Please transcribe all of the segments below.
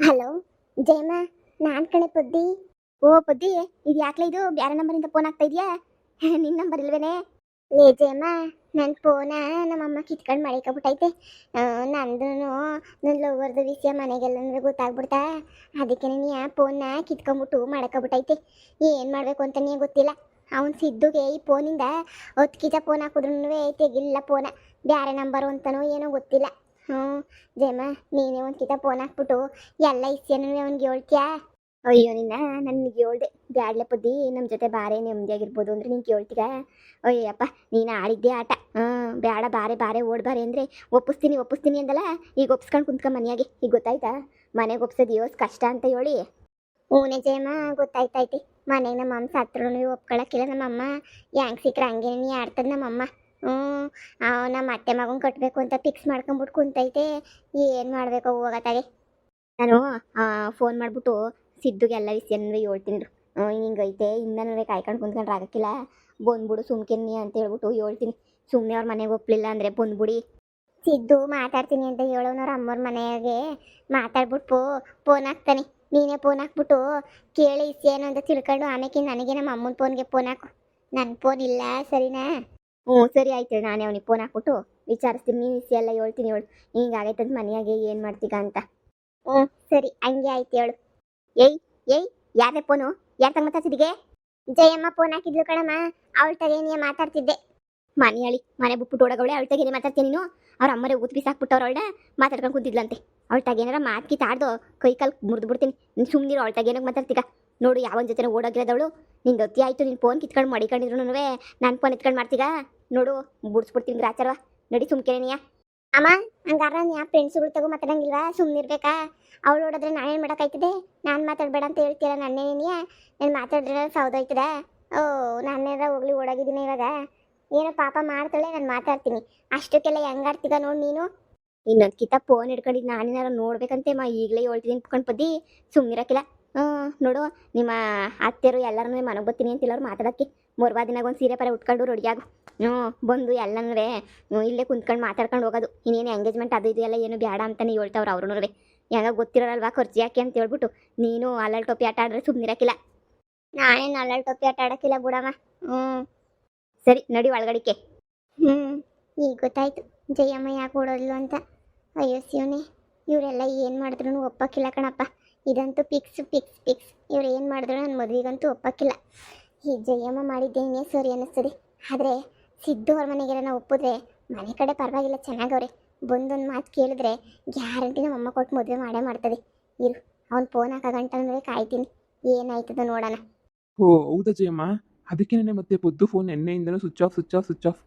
Hello Jayamma, ನಾನ್ ಕಣೆ ಪುದ್ದಿ. ಓ ಪುದ್ದಿ, ಇದು ಯಾಕ್ಲೆ ಇದು ಬ್ಯಾರೆ ನಂಬರಿಂದ ಫೋನ್ ಆಗ್ತಾ ಇದೆಯಾ? ನಿನ್ನ ನಂಬರ್ ಇಲ್ವೇನೆ? ಲೇ ಜಯಮ್ಮ, ನನ್ನ ಫೋನ ನಮ್ಮಮ್ಮ ಕಿತ್ಕೊಂಡು ಮಾಡಿಕೊಬಿಟ್ಟೈತೆ. ನಂದು ನನ್ನ ಲವರ್ದು ವಿಷಯ ಮನೆಗೆಲ್ಲ ಗೊತ್ತಾಗ್ಬಿಡ್ತಾ. ಅದಕ್ಕೆ ನೀ ಆ ಫೋನ್ನ ಕಿತ್ಕೊಂಡ್ಬಿಟ್ಟು ಮಾಡ್ಕೊಬಿಟ್ಟೈತೆ. ಏನು ಮಾಡಬೇಕು ಅಂತಲೇ ಗೊತ್ತಿಲ್ಲ. ಅವ್ನು ಸಿದ್ದುಗೆ ಈ ಫೋನಿಂದ 10 ಫೋನ್ ಹಾಕಿದ್ರು ತೆಗಿಲ್ಲ ಫೋನ. ಬ್ಯಾರೆ ನಂಬರು ಅಂತನೋ ಏನೋ ಗೊತ್ತಿಲ್ಲ. ಹ್ಞೂ ಜಯಮ್ಮ, ನೀನೇ ಒಂದು ಫೋನ್ ಹಾಕ್ಬಿಟ್ಟು ಎಲ್ಲ ಇಸ್ಯನೂ ಅವ್ನಿಗೆ ಹೇಳ್ತೀಯಾ? ಅಯ್ಯೋ ನಿನ್ನ, ನನಗೆ ಹೇಳ್ದೆ ಬ್ಯಾಡ್ಲೆ ಪುದ್ದಿ, ನಮ್ಮ ಜೊತೆ ಬಾರೆ ನೆಮ್ಮದಿಯಾಗಿರ್ಬೋದು ಅಂದ್ರೆ ನೀನು ಕೇಳ್ತೀಗ? ಅಯ್ಯಪ್ಪ, ನೀನು ಆಡಿದ್ದೆ ಆಟ. ಬೇಡ ಬಾರೆ ಬಾರೆ ಓಡ್ಬಾರೆ ಅಂದರೆ ಒಪ್ಪಿಸ್ತೀನಿ ಅಂದಲ್ಲ. ಈಗ ಒಪ್ಸ್ಕೊಂಡು ಕುಂತ್ಕೊಂಡು ಮನೆಯಾಗೆ ಈಗ ಗೊತ್ತಾಯ್ತಾ? ಮನೆಗೆ ಒಪ್ಸೋದು ಯೋಸ್ ಕಷ್ಟ ಅಂತ ಹೇಳಿ. ಹೂನೆ ಜಯಮ್ಮ, ಗೊತ್ತಾಯ್ತೈತಿ. ಮನೆಗೆ ನಮ್ಮಮ್ಮ ಸತ್ರು ಒಪ್ಕೊಳಕ್ಕಿಲ್ಲ. ನಮ್ಮಮ್ಮ ಹೆಂಗೆ ಸಿಕ್ಕರೆ ಹಂಗೆ ನೀ ಆಡ್ತದ ನಮ್ಮಮ್ಮ. ಹ್ಞೂ, ನಮ್ಮ ಅತ್ತೆ ಮಗನ ಕಟ್ಟಬೇಕು ಅಂತ ಫಿಕ್ಸ್ ಮಾಡ್ಕೊಂಬಿಟ್ಟು ಕುಂತೈತೆ. ಏನು ಮಾಡಬೇಕು ಹೋಗತ್ತಾಗೆ. ನಾನು ಫೋನ್ ಮಾಡಿಬಿಟ್ಟು ಸಿದ್ದುಗೆ ಎಲ್ಲ ವಿಷಯನೂ ಹೇಳ್ತೀನಿ. ಹಿಂಗೈತೆ ಇನ್ನೂ ಕಾಯ್ಕೊಂಡು ಕುಂತ್ಕೊಂಡ್ರೆ ಆಗಕ್ಕಿಲ್ಲ, ಬಂದ್ಬಿಡು ಸುಮ್ಕೆನ್ನಿ ಅಂತ ಹೇಳ್ಬಿಟ್ಟು ಹೇಳ್ತೀನಿ. ಸುಮ್ಮನೆ ಅವ್ರ ಮನೆಗೆ ಒಪ್ಪಲಿಲ್ಲ ಅಂದರೆ ಬಂದ್ಬಿಡಿ. ಸಿದ್ದು ಮಾತಾಡ್ತೀನಿ ಅಂತ ಹೇಳೋನವ್ರ ಅಮ್ಮವ್ರ ಮನೆಯಾಗೆ ಮಾತಾಡ್ಬಿಟ್ಟು ಫೋನ್ ಹಾಕ್ತಾನೆ. ನೀನೇ ಫೋನ್ ಹಾಕ್ಬಿಟ್ಟು ಕೇಳಿ ಏನು ಅಂತ ತಿಳ್ಕೊಂಡು ಆಮೇಲೆ ನನಗೆ ನಮ್ಮ ಅಮ್ಮನ ಫೋನ್ಗೆ ಫೋನ್ ಹಾಕು. ನನ್ನ ಫೋನ್ ಇಲ್ಲ, ಸರಿನಾ? ಹ್ಞೂ ಸರಿ ಆಯ್ತು, ನಾನೇ ಅವನಿಗೆ ಫೋನ್ ಹಾಕ್ಬಿಟ್ಟು ವಿಚಾರಿಸ್ತೀನಿ. ನೀನು ವಿಷಯ ಎಲ್ಲ ಹೇಳ್ತೀನಿ. ಹೇಳು ಹಿಂಗಾಗೈತದ ಮನೆಯಾಗೆ ಏನು ಮಾಡ್ತೀಗ ಅಂತ. ಹ್ಞೂ ಸರಿ, ಹಂಗೆ ಆಯ್ತು ಹೇಳು. ಏಯ್ ಏಯ್, ಯಾರೇ ಫೋನು? ಯಾರು ತಮ್ಮ ಮಾತಾಡ್ತಿದ್ದಿಗೆ? ಜಯಮ್ಮ ಫೋನ್ ಹಾಕಿದ್ಲು ಕಣಮ್ಮ, ಅವಳ ತಗೇನಿಯ ಮಾತಾಡ್ತಿದ್ದೆ. ಮನೆ ಹೇಳಿ ಮನೆ ಬಿಟ್ಬಿಟ್ಟು ಓಡಗವಳೆ, ಅವಳ ತಗೇನೆ ಮಾತಾಡ್ತೀನಿ ನೀನು? ಅವ್ರ ಅಮ್ಮರೇ ಊತ್ ಬಿಸಾಕ್ಬಿಟ್ಟವ್ರು ಅವಳನ್ನ ಮಾತಾಡ್ಕೊಂಡು ಕುಂತಿದ್ಲಂತೆ. ಅವಳ ತಗೇನಾರ ಮಾತ್ಕಿ ತಾಡ್ದು ಕೈ ಕಾಲು ಮುರಿದು ಬಿಡ್ತೀನಿ. ನೀನು ಸುಮ್ಮನಿರು, ಅವಳ ತಗೇನಾಗ ಮಾತಾಡ್ತೀಗ? ನೋಡು ಯಾವನ ಜೊತೆ ಓಡೋಗಿರೋದವಳು. ನಿಂಗೆ ಗೊತ್ತಿ ಆಯಿತು, ನೀನು ಫೋನ್ ಕಿತ್ಕೊಂಡು ಮಡಿಕೊಂಡಿದ್ರು ನಾನು ಫೋನ್ ಎತ್ಕೊಂಡು ಮಾಡ್ತೀಗ ನೋಡು, ಬುಡ್ಸ್ಬಿಡ್ತೀನಿ ಗ್ರಾಚಾರವ. ನಡಿ ಸುಮ್ಕೆನೆಯ. ಅಮ್ಮ, ಹಂಗಾರ ನೀ ಆ ಫ್ರೆಂಡ್ಸ್ಗಳು ತಗೋ ಮಾತಾಡಂಗಿಲ್ವಾ? ಸುಮ್ಮನಿರ್ಬೇಕಾ? ಅವಳು ಓಡಿದ್ರೆ ನಾನೇನು ಮಾಡೋಕ್ಕಾಯ್ತದೆ? ನಾನು ಮಾತಾಡಬೇಡ ಅಂತ ಹೇಳ್ತೀರ ನನ್ನೇನಿಯ? ನಾನು ಮಾತಾಡಿದ್ರೆ ಸೌದೋಯ್ತದ? ಓ, ನಾನೇನಾರ ಹೋಗ್ಲಿ ಓಡಾಗಿದ್ದೀನಿ ಇವಾಗ. ಏನೋ ಪಾಪ ಮಾಡ್ತಾಳೆ, ನಾನು ಮಾತಾಡ್ತೀನಿ. ಅಷ್ಟಕ್ಕೆಲ್ಲ ಹೆಂಗಾಡ್ತೀಗ ನೋಡಿ ನೀನು? ಇನ್ನೊಂದು ಕಿತ್ತ ಫೋನ್ ಹಿಡ್ಕೊಂಡಿದ್ದು ನಾನೇನಾರು ನೋಡ್ಬೇಕಂತೆ ಈಗಲೇ ಹೇಳ್ತಿದ್ದೀನಿ ಕುತ್ಕೊಂಡು ಪದ್ದಿ. ಸುಮ್ಮನಿರಕ್ಕಿಲ್ಲ. ನೋಡು, ನಿಮ್ಮ ಅತ್ತೆರು ಎಲ್ಲರೂ ಮನೆಗೆ ಬರ್ತೀನಿ ಅಂತಿಲ್ಲ ಅವ್ರು ಮಾತಾಡೋಕ್ಕೆ. ಮೂರ್ವಾ ದಿನಾಗ ಒಂದು ಸೀರೆ ಪರ ಉಟ್ಕೊಂಡು ರೆಡಿಯಾಗು. ಬಂದು ಎಲ್ಲನೂ ಇಲ್ಲೇ ಕುಂತ್ಕೊಂಡು ಮಾತಾಡ್ಕೊಂಡು ಹೋಗೋದು. ಇನ್ನೇನು ಎಂಗೇಜ್ಮೆಂಟ್ ಅದು ಇದು ಎಲ್ಲ ಏನು ಬೇಡ ಅಂತಲೇ ಹೇಳ್ತಾವ್ರು ಅವ್ರೂ. ಹೆಂಗ ಗೊತ್ತಿರೋಲ್ವಾ ಖರ್ಚು ಯಾಕೆ ಅಂತ ಹೇಳ್ಬಿಟ್ಟು ನೀನು ಅಲ್ಲಲ್ಲಿ ಟೊಪ್ಪಿ ಆಟ ಆಡಿದ್ರೆ ಸುಮ್ಮನಿರಕ್ಕಿಲ್ಲ. ನಾನೇನು ಅಲ್ಲಲ್ಲಿ ಟೊಪ್ಪಿ ಆಟ ಆಡೋಕ್ಕಿಲ್ಲ ಬಿಡಮ್ಮ. ಸರಿ, ನಡಿ ಒಳಗಡಿಕೆ. ಈಗ ಗೊತ್ತಾಯ್ತು ಜಯಮ್ಮ ಯಾಕೆ ಓಡೋದ್ಲು ಅಂತ. ಅಯ್ಯೋ ಶಿವನೇ, ಇವರೆಲ್ಲ ಏನು ಮಾಡಿದ್ರು ಒಪ್ಪಕ್ಕಿಲ್ಲ ಕಣಪ್ಪ. ಇದಂತೂ ಫಿಕ್ಸ್ ಫಿಕ್ಸ್ ಫಿಕ್ಸ್. ಇವ್ರು ಏನು ಮಾಡಿದ್ರು ನನ್ನ ಮದುವೆಗಂತೂ ಒಪ್ಪಕ್ಕಿಲ್ಲ. ಈ ಜಯಮ್ಮ ಮಾಡಿದ್ದೇನೆ ಸರಿ ಅನ್ನಿಸ್ತದೆ. ಆದರೆ ಸಿದ್ದು ಅವ್ರ ಮನೆಗೆಲ್ಲ ನಾವು ಒಪ್ಪಿದ್ರೆ ಮನೆ ಕಡೆ ಪರವಾಗಿಲ್ಲ, ಚೆನ್ನಾಗವ್ರೆ. ಬಂದೊಂದು ಮಾತು ಕೇಳಿದ್ರೆ ಗ್ಯಾರಂಟಿ ನಮ್ಮ ಅಮ್ಮ ಕೊಟ್ಟು ಮದುವೆ ಮಾಡೇ ಮಾಡ್ತದೆ. ಇರು, ಅವ್ನು ಫೋನ್ ಹಾಕೋ ಗಂಟೆ ಕಾಯ್ತೀನಿ, ಏನಾಯ್ತದ ನೋಡೋಣ. ಓ ಹೌದಾ ಜಯಮ್ಮ, ಅದಕ್ಕೆ ನೆನೆ ಮತ್ತೆ ಪೊದ್ದು ಫೋನ್ ಎಣ್ಣೆಯಿಂದನೂ ಸ್ವಿಚ್ ಆಫ್.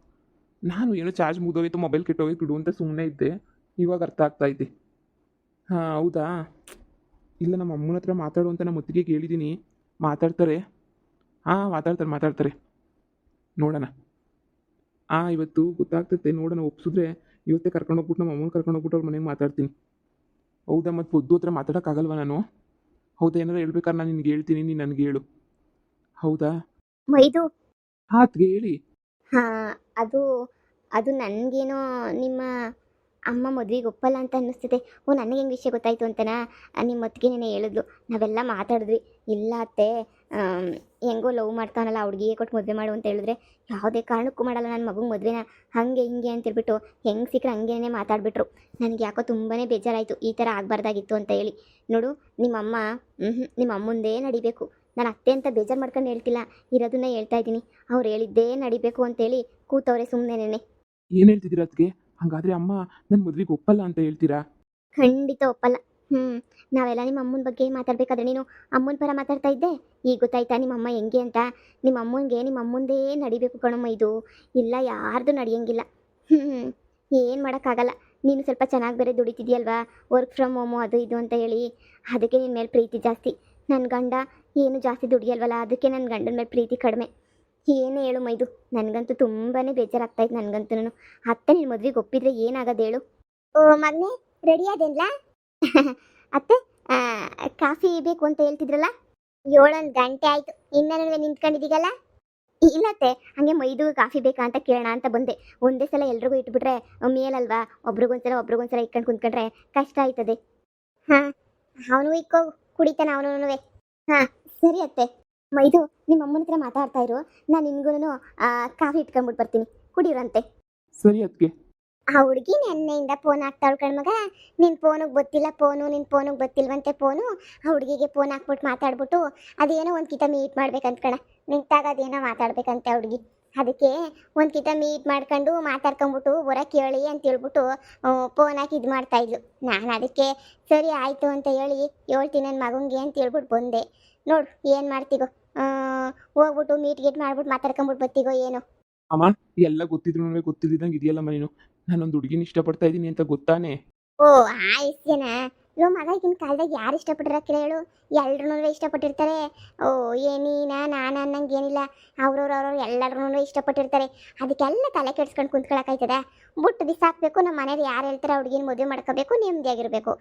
ನಾನು ಏನೋ ಚಾರ್ಜ್ ಮುಗಿದೋಗಿತ್ತು, ಮೊಬೈಲ್ ಕೆಟ್ಟೋಗಿತ್ತು ಬಿಡು ಅಂತ ಸುಮ್ಮನೆ ಇದ್ದೆ. ಇವಾಗ ಅರ್ಥ ಆಗ್ತಾ ಐತೆ. ಹಾಂ ಹೌದಾ, ಇಲ್ಲ ನಮ್ಮ ಅಮ್ಮನ ಹತ್ರ ಮಾತಾಡು ಅಂತ ನಮ್ಮ ಮುತ್ತಿಗೆ ಹೇಳಿದ್ದೀನಿ. ಮಾತಾಡ್ತಾರೆ. ಹಾಂ ಮಾತಾಡ್ತಾರೆ ನೋಡೋಣ. ಇವತ್ತು ಗೊತ್ತಾಗ್ತೈತೆ ನೋಡೋಣ. ಒಪ್ಸಿದ್ರೆ ಇವತ್ತೇ ಕರ್ಕೊಂಡೋಗ್ಬಿಟ್ಟು ನಮ್ಮ ಅಮ್ಮನ ಕರ್ಕೊಂಡೋಗ್ಬಿಟ್ಟು ಅವ್ರ ಮನೆಗೆ ಮಾತಾಡ್ತೀನಿ. ಹೌದಾ, ಮತ್ತು ಪೊದ್ದು ಹತ್ರ ಮಾತಾಡೋಕ್ಕಾಗಲ್ವ ನಾನು? ಹೌದಾ, ಏನಾರು ಹೇಳ್ಬೇಕಾದ್ರೆ ನಾನು ನಿನ್ಗೆ ಹೇಳ್ತೀನಿ, ನೀನು ನನಗೆ ಹೇಳು. ಹೌದಾ? ಮೈದು. ಹಾತ್ಗೆ ಹೇಳಿ. ಹಾಂ, ಅದು ಅದು ನನಗೇನೋ ನಿಮ್ಮ ಅಮ್ಮ ಮದುವೆಗೆ ಒಪ್ಪಲ್ಲ ಅಂತ ಅನ್ನಿಸ್ತದೆ. ಓ, ನನಗೆ ಹೆಂಗೆ ವಿಷಯ ಗೊತ್ತಾಯಿತು ಅಂತನಾ? ನಿಮ್ಮ ಮತ್ತಿಗೆ ನೆನೆ ಹೇಳಿದ್ಲು, ನಾವೆಲ್ಲ ಮಾತಾಡಿದ್ವಿ. ಇಲ್ಲ ಅತ್ತೆ, ಹೆಂಗೋ ಲವ್ ಮಾಡ್ತಾನಲ್ಲ, ಹುಡುಗಿಗೆ ಕೊಟ್ಟು ಮದುವೆ ಮಾಡು ಅಂತ ಹೇಳಿದ್ರೆ ಯಾವುದೇ ಕಾರಣಕ್ಕೂ ಮಾಡಲ್ಲ ನನ್ನ ಮಗುಗೆ ಮದುವೆನ, ಹಾಗೆ ಹಿಂಗೆ ಅಂತೇಳ್ಬಿಟ್ಟು ಹೆಂಗೆ ಸಿಕ್ಕರೆ ಹಂಗೇನೆ ಮಾತಾಡಿಬಿಟ್ರು. ನನಗೆ ಯಾಕೋ ತುಂಬಾ ಬೇಜಾರಾಯಿತು, ಈ ಥರ ಆಗಬಾರ್ದಾಗಿತ್ತು ಅಂತ ಹೇಳಿ. ನೋಡು, ನಿಮ್ಮಮ್ಮ ನಿಮ್ಮ ಅಮ್ಮಂದೇ ನಡಿಬೇಕು. ನಾನು ಅತ್ತೆ ಅಂತ ಬೇಜಾರು ಮಾಡ್ಕೊಂಡು ಹೇಳ್ತಿಲ್ಲ, ಇರೋದನ್ನ ಹೇಳ್ತಾ ಇದ್ದೀನಿ. ಅವ್ರು ಹೇಳಿದ್ದೇ ನಡಿಬೇಕು ಅಂತೇಳಿ ಕೂತವ್ರೆ ಸುಮ್ಮನೆ. ಏನು ಹೇಳ್ತಿದ್ದೀರಾ ಅದಕ್ಕೆ? ಹಾಗಾದರೆ ಅಮ್ಮ ನನ್ನ ಮದುವೆಗೆ ಒಪ್ಪಲ್ಲ ಅಂತ ಹೇಳ್ತೀರಾ? ಖಂಡಿತ ಒಪ್ಪಲ್ಲ. ನಾವೆಲ್ಲ ನಿಮ್ಮ ಅಮ್ಮನ ಬಗ್ಗೆ ಮಾತಾಡ್ಬೇಕಾದ್ರೆ ನೀನು ಅಮ್ಮನ ಪರ ಮಾತಾಡ್ತಾ ಇದ್ದೆ. ಈಗ ಗೊತ್ತಾಯ್ತಾ ನಿಮ್ಮ ಅಮ್ಮ ಹೆಂಗೆ ಅಂತ? ನಿಮ್ಮ ಅಮ್ಮನಿಗೆ ನಿಮ್ಮ ಅಮ್ಮಂದೇ ನಡಿಬೇಕು ಕಣಮ್ಮ ಇದು. ಇಲ್ಲ, ಯಾರ್ದು ನಡೆಯಂಗಿಲ್ಲ. ಏನು ಮಾಡೋಕ್ಕಾಗಲ್ಲ. ನೀನು ಸ್ವಲ್ಪ ಚೆನ್ನಾಗಿ ಬೇರೆ ದುಡಿತಿದ್ಯಲ್ವಾ, ವರ್ಕ್ ಫ್ರಮ್ ಹೋಮು ಅದು ಇದು ಅಂತ ಹೇಳಿ, ಅದಕ್ಕೆ ನಿನ್ನ ಮೇಲೆ ಪ್ರೀತಿ ಜಾಸ್ತಿ. ನನ್ನ ಗಂಡ ಏನು ಜಾಸ್ತಿ ದುಡಿಯಲ್ವಲ್ಲ, ಅದಕ್ಕೆ ನನ್ನ ಗಂಡನ ಮೇಲೆ ಪ್ರೀತಿ ಕಡಿಮೆ. ಏನು ಹೇಳು ಮೈದು, ನನಗಂತೂ ತುಂಬಾ ಬೇಜಾರಾಗ್ತಾಯಿತ್ತು. ನನಗಂತೂ ಅತ್ತೆ ನಿನ್ನ ಮದುವೆಗೆ ಒಪ್ಪಿದ್ರೆ ಏನಾಗೋದು ಹೇಳು? ಓ ಮಗನೇ, ರೆಡಿ ಆದೇನ್ಲ? ಅತ್ತೆ, ಕಾಫಿ ಬೇಕು ಅಂತ ಹೇಳ್ತಿದ್ರಲ್ಲ, 7 ಗಂಟೆ ಆಯಿತು, ಇನ್ನೂ ನಿಂತ್ಕೊಂಡಿದ್ದೀಗಲ್ಲ? ಇಲ್ಲತ್ತೆ, ಹಾಗೆ ಮೈದು ಕಾಫಿ ಬೇಕಾ ಅಂತ ಕೇಳೋಣ ಅಂತ ಬಂದೆ. ಒಂದೇ ಸಲ ಎಲ್ರಿಗೂ ಇಟ್ಬಿಟ್ರೆ ಮೇಲಲ್ವಾ, ಒಬ್ರಿಗೊಂದ್ಸಲ ಇಟ್ಕೊಂಡು ಕುಂತ್ಕೊಂಡ್ರೆ ಕಷ್ಟ ಆಯ್ತದೆ. ಹಾಂ ಅವನು ಇಕ್ಕೋ ಕುಡಿತಾನ ಅವನು. ಹಾ ಸರಿ ಅತ್ತೆ. ಮೈದು ನಿಮ್ಮ ಅಮ್ಮನ ಹತ್ರ ಮಾತಾಡ್ತಾ ಇರು, ನಾನು ನಿನ್ಗೂ ಕಾಫಿ ಇಟ್ಕೊಂಡ್ಬಿಟ್ಟು ಬರ್ತೀನಿ, ಕುಡಿಯುರಂತೆ. ಸರಿ ಅದಕ್ಕೆ. ಆ ಹುಡುಗಿ ನೆನ್ನೆಯಿಂದ ಫೋನ್ ಹಾಕ್ತಾಳು ಕಣ್ಮಗ. ನಿನ್ನ ಫೋನಿಗೆ ಗೊತ್ತಿಲ್ಲ ಫೋನು, ನಿನ್ನ ಫೋನಿಗೆ ಗೊತ್ತಿಲ್ವಂತೆ ಫೋನು. ಆ ಹುಡುಗಿಗೆ ಫೋನ್ ಹಾಕ್ಬಿಟ್ಟು ಮಾತಾಡ್ಬಿಟ್ಟು ಅದೇನೋ ಒಂದು ಕಿತ ಮೀಟ್ ಮಾಡ್ಬೇಕಂತ ಕಣ. ನಿಂತಾಗ ಅದೇನೋ ಮಾತಾಡ್ಬೇಕಂತೆ ಆ ಹುಡುಗಿ. ಅದಕ್ಕೆ ಒಂದು ಕಿತ ಮೀಟ್ ಮಾಡ್ಕೊಂಡು ಮಾತಾಡ್ಕೊಂಬಿಟ್ಟು ಹೊರ ಕೇಳಿ ಅಂತ ಹೇಳ್ಬಿಟ್ಟು ಫೋನ್ ಹಾಕಿ ಇದು ಮಾಡ್ತಾಯಿದ್ಲು. ನಾನು ಅದಕ್ಕೆ ಸರಿ ಆಯಿತು ಅಂತ ಹೇಳಿ ಹೇಳ್ತೀನಿ ನನ್ನ ಮಗಂಗೆ ಅಂತ ಹೇಳ್ಬಿಟ್ಟು ಬಂದೆ. ನೋಡು ಏನು ಮಾಡ್ತೀಗೋ, ಹೋಗ್ಬಿಟ್ಟು ಮೀಟ್ ಗೀಟ್ ಮಾಡ್ಬಿಟ್ಟು ಮಾತಾಡ್ಕೊಂಬಿಟ್ಟು ಬರ್ತೀಗೋ ಏನೋ. ಅಮ್ಮ, ಎಲ್ಲ ಗೊತ್ತಿದ್ರು ಗೊತ್ತಿದ್ದಂಗೆ ಇದೆಯಲ್ಲಮ್ಮ ನೀನು. ನಾನೊಂದು ಹುಡುಗಿನ ಇಷ್ಟಪಡ್ತಾ ಇದ್ದೀನಿ ಅಂತ ಗೊತ್ತಾನೆ. ಓ ಆಯ್ತೇನಾ. ಇವಾಗ ಮಗ ಈಗಿನ ಕಾಲದಾಗ ಯಾರು ಇಷ್ಟಪಟ್ಟಿರಕ್ಕಿಲ್ಲ ಹೇಳು, ಎಲ್ರೂ ಇಷ್ಟಪಟ್ಟಿರ್ತಾರೆ. ಓ ನೀನಾ ನಾನು ಅನ್ನಂಗೆ ಏನಿಲ್ಲ, ಅವ್ರವ್ರು ಎಲ್ಲರೂ ಇಷ್ಟಪಟ್ಟಿರ್ತಾರೆ. ಅದಕ್ಕೆಲ್ಲ ತಲೆ ಕೆಡ್ಸ್ಕೊಂಡು ಕುಂತ್ಕೊಳಕಾಯ್ತದ? ಬುಟ್ಟು ಬಿಸಾಕ್ಬೇಕು, ನಮ್ಮ ಮನೇಲಿ ಯಾರು ಹೇಳ್ತಾರೆ ಆ ಹುಡುಗಿನ ಮದುವೆ ಮಾಡ್ಕೋಬೇಕು, ನೆಮ್ಮದಿಯಾಗಿರ್ಬೇಕು,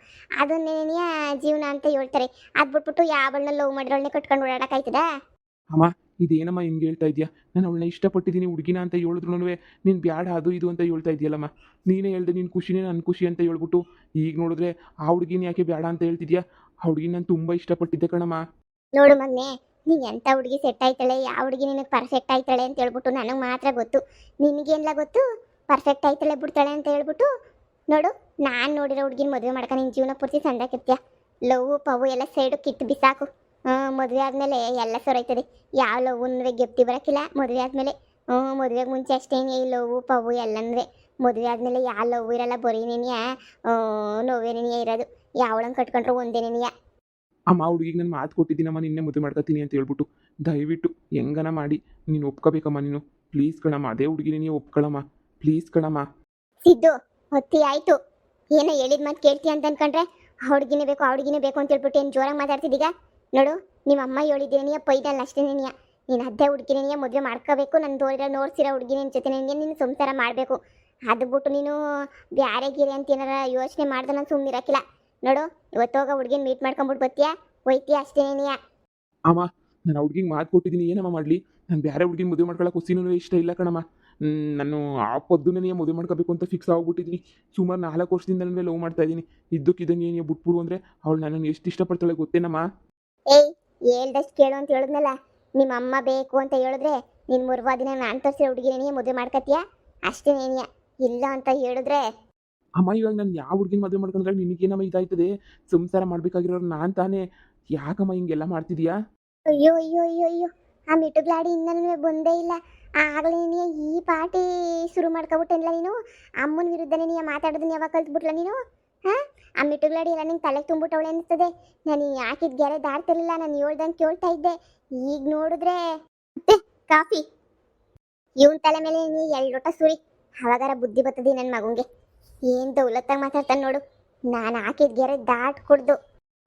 ಅದನ್ನೇನೆಯ ಜೀವನ ಅಂತ ಹೇಳ್ತಾರೆ. ಅದು ಬಿಟ್ಬಿಟ್ಟು ಯಾವಳನ್ನ ಲವ್ ಮಾಡಿರೋಳನ್ನೇ ಕಟ್ಕೊಂಡು ಓಡಾಡೋಕ್ಕಾಯ್ತದ? ಅಮ್ಮ, ಇದೇನಮ್ಮ ಹಿಂಗೆ ಹೇಳ್ತಾ ಇದೆಯಾ? ನಾನು ಅವಳನ್ನ ಇಷ್ಟಪಟ್ಟಿದ್ದೀನಿ ಹುಡುಗಿನ ಅಂತ ಹೇಳಿದ್ರು ನೀನು ಬ್ಯಾಡ ಅದು ಇದು ಅಂತ ಹೇಳ್ತಾ ಇದೆಯಲ್ಲಮ್ಮ. ನೀನೇ ಹೇಳ್ದೆ ನಿನ್ನ ಖುಷಿನೇ ನನ್ನ ಖುಷಿ ಅಂತ ಹೇಳ್ಬಿಟ್ಟು, ಈಗ ನೋಡಿದ್ರೆ ಆ ಹುಡುಗಿನ ಯಾಕೆ ಬೇಡ ಅಂತ ಹೇಳ್ತಿದ್ಯಾ? ಆ ಹುಡುಗಿನ ನಾನು ತುಂಬ ಇಷ್ಟಪಟ್ಟಿದ್ದೆ ಕಣಮ್ಮ. ನೋಡು ಮಗನೇ, ನೀನು ಎಂಥ ಹುಡುಗಿ ಸೆಟ್ ಆಯ್ತಾಳೆ, ಯಾವ ಹುಡುಗಿ ನಿನಗೆ ಪರ್ಫೆಕ್ಟ್ ಆಯ್ತಾಳೆ ಅಂತ ಹೇಳ್ಬಿಟ್ಟು ನನಗೆ ಮಾತ್ರ ಗೊತ್ತು. ನಿನಗೇನಿಲ್ಲ ಗೊತ್ತು ಪರ್ಫೆಕ್ಟ್ ಆಯ್ತಾಳೆ ಬಿಡ್ತಾಳೆ ಅಂತ ಹೇಳ್ಬಿಟ್ಟು? ನೋಡು, ನಾನು ನೋಡಿರೋ ಹುಡುಗಿನ ಮದುವೆ ಮಾಡ್ಕೊಂಡು ನಿನ್ನ ಜೀವನ ಪೂರ್ತಿ ಸಂದಾಕಿರ್ತೀಯ. ಲವ್ ಪವು ಎಲ್ಲ ಸೈಡು ಕಿತ್ತು ಬಿಸಾಕು. ಮದುವೆ ಆದಮೇಲೆ ಎಲ್ಲ ಸೊರೈತದೆ. ಯಾವ ಲವ್ವನ್ನುವೆ ಗೆಪ್ತಿ ಬರೋಕ್ಕಿಲ್ಲ ಮದುವೆ ಆದಮೇಲೆ. ಮದುವೆಗೆ ಮುಂಚೆ ಅಷ್ಟೇ ಈ ಲವ್ ಪವು ಎಲ್ಲನೂ. ಮದುವೆ ಆದಮೇಲೆ ಯಾವ ಲವ್ ಇರಲ್ಲ, ಬರೀ ನೆನೆಯ ನೋವೇ ನೆನೆಯ ಇರೋದು. ಯಾವಳಂಗೆ ಕಟ್ಕೊಂಡ್ರು ಒಂದೇ ನೆನೆಯ. ಅಮ್ಮ, ಹುಡುಗಿಗೆ ನಾನು ಮಾತು ಕೊಟ್ಟಿದ್ದೀನಮ್ಮ ನಿನ್ನೆ ಮದುವೆ ಮಾಡ್ಕೊತೀನಿ ಅಂತ ಹೇಳ್ಬಿಟ್ಟು. ದಯವಿಟ್ಟು ಹೆಂಗನ ಮಾಡಿ ನೀನು ಒಪ್ಕೋಬೇಕಮ್ಮ ನೀನು. ಪ್ಲೀಸ್ ಕಣಮ್ಮ, ಅದೇ ಹುಡುಗಿನೇ ನೀವು ಒಪ್ಕೊಳ್ಳಮ್ಮ, ಪ್ಲೀಸ್ ಕಣಮ್ಮ. ಸಿದ್ದು ಹೊತ್ತಿ ಆಯಿತು. ಏನೋ ಹೇಳಿದ ಮಾತು ಕೇಳ್ತೀಯ ಅಂತ ಅನ್ಕೊಂಡ್ರೆ ಆ ಹುಡುಗಿನೇ ಬೇಕು ಅಂತ ಹೇಳ್ಬಿಟ್ಟು ಏನು ಜೋರಾಗಿ ಮಾತಾಡ್ತಿದ್ದೀಗ? ನೋಡು, ನಿಮ್ಮ ಅಮ್ಮ ಹೇಳಿದ್ದೀನಿ ಪೈದಲ್ಲ ಅಷ್ಟೇ ನೀನು. ನೀನು ಅದೇ ಹುಡುಗಿನೇ ಮದುವೆ ಮಾಡ್ಕೋಬೇಕು, ನನ್ನ ನೋಡ್ಸಿರೋ ಹುಡುಗಿನ ಜೊತೆ ನೀನು ಸಂಸಾರ ಮಾಡಬೇಕು. ಅದು ಬಿಟ್ಟು ನೀನು ಬ್ಯಾರೆ ಗಿರೆ ಅಂತ ಏನಾರ ಯೋಚನೆ ಮಾಡ್ದೆ ನಾನು ಸುಮ್ಮನೆ ಇರೋಕ್ಕಿಲ್ಲ. ನೋಡು, ಇವತ್ತೋಗ ಹುಡುಗಿನ ಮೀಟ್ ಮಾಡ್ಕೊಂಬಿಟ್ಟು ಬರ್ತೀಯಾ, ಒಯ್ತೀಯ ಅಷ್ಟೇ ನೀನು. ಅಮ್ಮ, ನಾನು ಹುಡುಗಿಗೆ ಮಾತು ಕೊಟ್ಟಿದ್ದೀನಿ, ಏನಮ್ಮ ಮಾಡಲಿ? ನಾನು ಬೇರೆ ಹುಡುಗಿನ ಮದುವೆ ಮಾಡ್ಕೊಳ್ಳೋಕೆ ಹುಸಿನೂ ಇಷ್ಟ ಇಲ್ಲ ಕಣಮ್ಮ. ನಾನು ಆ ಪೊದ್ದುನೇ ಮದುವೆ ಮಾಡ್ಕೋಬೇಕು ಅಂತ ಫಿಕ್ಸ್ ಆಗ್ಬಿಟ್ಟಿದ್ದೀನಿ. ಸುಮಾರು 4 ವರ್ಷದಿಂದ ನನಗೆ ಲವ್ ಮಾಡ್ತಾ ಇದ್ದೀನಿ. ಇದ್ದಕ್ಕಿದ್ದಂಗೆ ಏನು ಬಿಟ್ಬಿಡು ಅಂದರೆ ಅವಳು ನನ್ನನ್ನು ಎಷ್ಟು ಇಷ್ಟಪಡ್ತಾಳೆ ಗೊತ್ತೇನಮ್ಮ? ಏಯ್, ಹೇಳ್ದಷ್ಟು ಕೇಳು ಅಂತ ಹೇಳಿದ್ನಲ್ಲ. ನಿಮ್ಮ ಅಮ್ಮ ಬೇಕು ಅಂತ ಹೇಳಿದ್ರೆ ನೀನು ಮುರ್ವಾ ದಿನ ನಾನು ತೋರಿಸಿರೋ ಹುಡುಗಿನೇ ಮದುವೆ ಮಾಡ್ಕೊತೀಯಾ ಅಷ್ಟೇ ನೀನಿಯ. ಇಲ್ಲ ಅಂತ ಹೇಳಿದ್ರೆ ಅಮ್ಮ, ಇವಾಗ ನಾನು ಯಾವ ಹುಡುಗಿನ ಮದುವೆ ಮಾಡ್ಕೊಂಡ್ರೆ ನಿನಗೇನಮ್ಮ ಇದಾಯ್ತದೆ? ಸಂಸಾರ ಮಾಡ್ಬೇಕಾಗಿರೋರು ನಾನು ತಾನೇ. ಯಾಕಮ್ಮ ಹಿಂಗೆಲ್ಲ ಮಾಡ್ತಿದ್ಯಾ? ಅಯ್ಯೋ ಅಯ್ಯೋ ಅಯ್ಯೋ ಅಯ್ಯೋ, ಆ ಮಿಟುಗ್ಲಾಡಿ ಇನ್ನೂ ಬಂದೇ ಇಲ್ಲ. ಆಗಲೇ ನೀ ಈ ಪಾರ್ಟಿ ಶುರು ಮಾಡ್ಕೊಬಿಟ್ಟೆಲ್ಲ ನೀನು. ಅಮ್ಮನ ವಿರುದ್ಧನೇ ನೀ ಮಾತಾಡೋದನ್ನ ಯಾವಾಗ ಕಲ್ತ್ಬಿಟ್ಲ ನೀನು? ಹಾಂ, ಆ ಮಿಟುಗ್ಲಾಡಿ ಎಲ್ಲ ನಿಂಗೆ ತಲೆಗೆ ತುಂಬಿಟ್ಟವಳೆ ಅನಿಸ್ತದೆ. ನಾನು ಹಾಕಿದ ಗೆರೆ ದಾಡ್ತಿರ್ಲಿಲ್ಲ, ನಾನು ಹೇಳ್ದಂಗೆ ಕೇಳ್ತಾ ಇದ್ದೆ. ಈಗ ನೋಡಿದ್ರೆ ಕಾಫಿ ಇವನ್ ತಲೆ ಮೇಲೆ ನೀ 2 ಲೋಟ ಸುರಿ, ಅವಾಗಾರ ಬುದ್ಧಿ ಬರ್ತದೆ ನನ್ನ ಮಗುಂಗೆ. ಏನು ದೌಲತ್ತಾಗಿ ಮಾತಾಡ್ತಾನೆ ನೋಡು. ನಾನು ಹಾಕಿದ ಗೆರೆ ದಾಟ್ ಕೊಡ್ದು.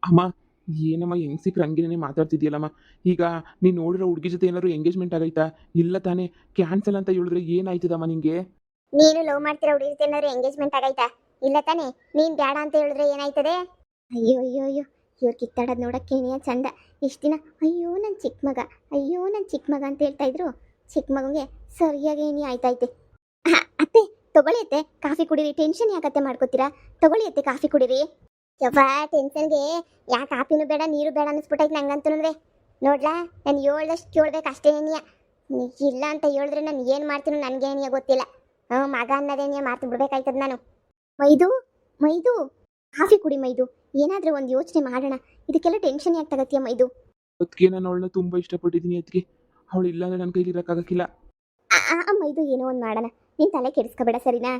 ಅಮ್ಮ, ಏನಮ್ಮ ಹೆಂಗ್ ಸಿಕ್ರೆ ಹಂಗೇನೆ ಮಾತಾಡ್ತಿದ್ಯಲ್ಲಮ್ಮ? ಈಗ ನೀನು ನೋಡಿರೋ ಹುಡುಗಿ ಜೊತೆ ಏನಾದ್ರು ಎಂಗೇಜ್ಮೆಂಟ್ ಆಗೈತಾ? ಇಲ್ಲ ತಾನೇ. ಕ್ಯಾನ್ಸಲ್ ಅಂತ ಹೇಳಿದ್ರೆ ಏನಾಯ್ತದಮ್ಮ ನಿಂಗೆ? ನೀನು ಲವ್ ಮಾಡ್ತಿರೋ ಹುಡುಗಿ ಜೊತೆ ಏನಾದ್ರು ಎಂಗೇಜ್ಮೆಂಟ್ ಆಗೈತಾ? ಇಲ್ಲ ತಾನೇ. ನೀನು ಬೇಡ ಅಂತ ಹೇಳಿದ್ರೆ ಏನಾಯ್ತದೆ? ಅಯ್ಯೋ ಅಯ್ಯೋ ಅಯ್ಯೋ, ಇವ್ರು ಕಿತ್ತಾಡೋದು ನೋಡೋಕ್ಕೆ ಏನೇ ಚಂದ. ಇಷ್ಟು ದಿನ ಅಯ್ಯೋ ನನ್ನ ಚಿಕ್ಕ ಮಗ, ಅಯ್ಯೋ ನನ್ನ ಚಿಕ್ಕ ಮಗ ಅಂತ ಹೇಳ್ತಾ ಇದ್ರು. ಚಿಕ್ಕ ಮಗುಗೆ ಸರಿಯಾಗಿ ಏನೇ ಆಯ್ತೈತೆ. ಅತ್ತೆ ತಗೊಳ್ಳಿ ಅತ್ತೆ, ಕಾಫಿ ಕುಡೀರಿ. ಟೆನ್ಷನ್ ಯಾಕತ್ತೆ ಮಾಡ್ಕೋತೀರಾ? ತಗೊಳ್ಳಿ ಅತ್ತೆ, ಕಾಫಿ ಕುಡೀರಿ. ಯವ್ವ, ಟೆನ್ಷನ್ಗೆ ಯಾ ಕಾಫಿನೂ ಬೇಡ ನೀರು ಬೇಡ ಅನ್ನಿಸ್ಬಿಟ್ಟೈತೆ ನಂಗಂತೂ. ನೋಡ್ಲಾ, ನಾನು ಹೇಳ್ದಷ್ಟು ಕೇಳ್ಬೇಕು ಅಷ್ಟೇ ನೀ ಇಲ್ಲ ಅಂತ ಹೇಳಿದ್ರೆ ನಾನು ಏನು ಮಾಡ್ತೀನೋ ನನಗೇನಿಯ ಗೊತ್ತಿಲ್ಲ. ಮಗ ಅನ್ನೋದೇನಿಯ ಮಾತು ಬಿಡ್ಬೇಕಾಯ್ತದ ನಾನು. ಮೈದು ಕಾಫಿ ಕುಡಿ ಮೈದು. ಏನಾದರೂ ಒಂದು ಯೋಚನೆ ಮಾಡೋಣ. ಇದಕ್ಕೆಲ್ಲ ಟೆನ್ಷನ್ ಯಾಕೆ ತಗತ್ತೀಯ ಮೈದು? ಅದಕ್ಕೆ ನಾನು ಅವಳನ್ನ ತುಂಬ ಇಷ್ಟಪಟ್ಟಿದ್ದೀನಿ. ಅದಕ್ಕೆ ಅವಳು ಇಲ್ಲ ಅಂದರೆ ನನ್ನ ಕೈಲಿ ಇರೋಕ್ಕಾಗಕ್ಕಿಲ್ಲ. ಮೈದು ಏನೋ ಒಂದು ಮಾಡೋಣ. ನೀನು ತಲೆ ಕೆಡಿಸ್ಕೋಬೇಡ ಸರಿನಾ?